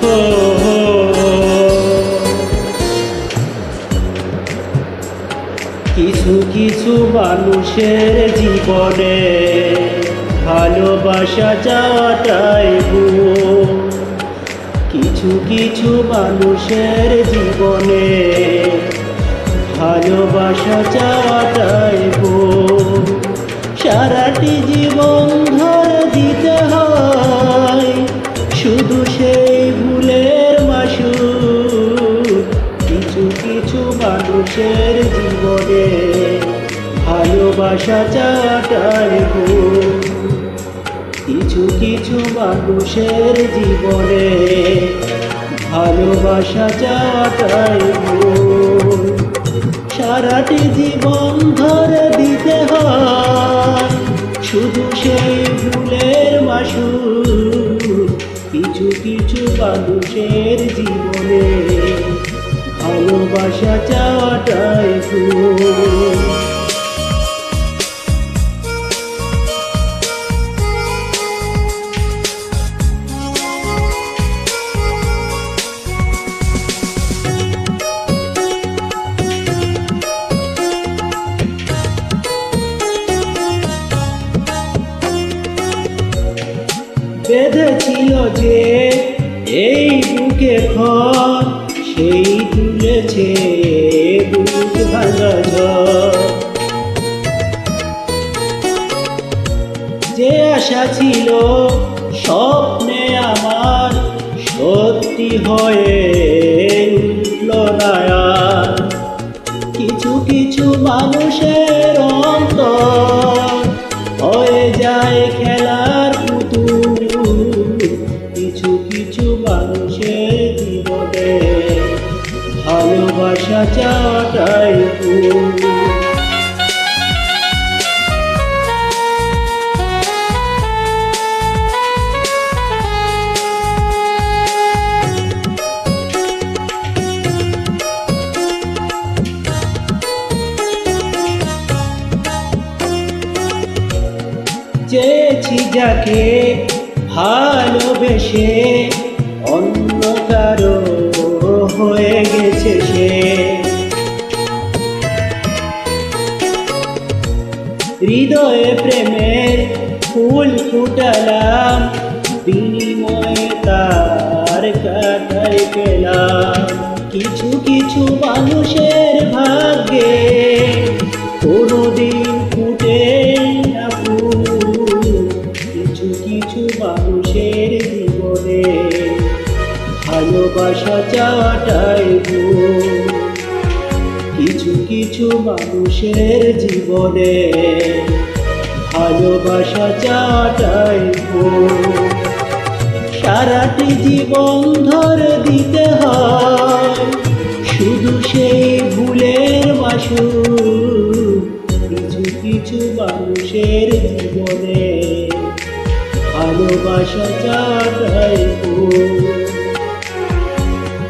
ও কিছু কিছু মানুষের জীবনে ভালোবাসা যাওয়াটাই ভুল। কিছু কিছু মানুষের জীবনে ভালোবাসা যাওয়াটাই ভুল। সারাটি জীবন ধরে দিতে হয় শুধু সেই ভুলের মাসুল। কিছু কিছু মানুষের জীবনে ভালোবাসা যাওয়াটাই ভুল। কিছু কিছু মানুষের জীবনে ভালোবাসা যাওয়াটাই ভুল। সারাটি জীবন ধরে দিতে হয় শুধু সেই ভুলের মাসুল। কিছু কিছু মানুষের জীবনে ভালোবাসা চাওয়াটাই ভুল। বেঁধেছিল যে এই বুকে ঘর, সেই তুলেছে বুক ভাঙা ঝড়। যে আশা ছিল স্বপ্নে আমার সত্যি হয়ে উঠল না আর। কিছু কিছু মানুষের অন্তর হয়ে যায় খেলার পুতুল। কিছু কিছু মানুষের জীবনে ভালোবাসা চাওয়াটাই ভুল। চেয়েছি যাকে ভালোবেসে অন্য কারো হয়ে গেছে সে। হৃদয়ে প্রেমের ফুল ফুটালাম, বিনিময়ে তার কাটাই পেলাম। কিছু কিছু মানুষের ভাগ্যে কোনোদিন ফুটে না ফুল। কিছু কিছু মানুষের জীবনে ভালোবাসা চাওয়াটাই ভুল। কিছু কিছু মানুষের জীবনে ভালোবাসা চাওয়াটাই ভুল। সারাটি জীবন ধরে দিতে হয় শুধু সেই ভুলের মাসুল। কিছু কিছু মানুষের জীবনে ভালোবাসা চাওয়াটাই ভুল।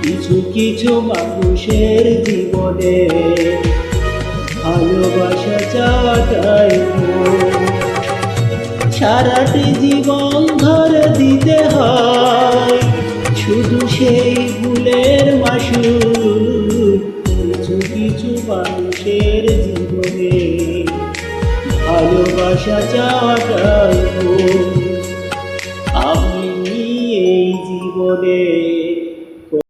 কিছু কিছু মানুষের জীবনে ভালোবাসা চাওয়াটাই ভুল। সারাটি জীবন ধরে দিতে হয় শুধু সেই ভুলের মাসুল। কিছু কিছু মানুষের জীবনে ভালোবাসা চাওয়াটাই ভুল। আমি এই জীবনে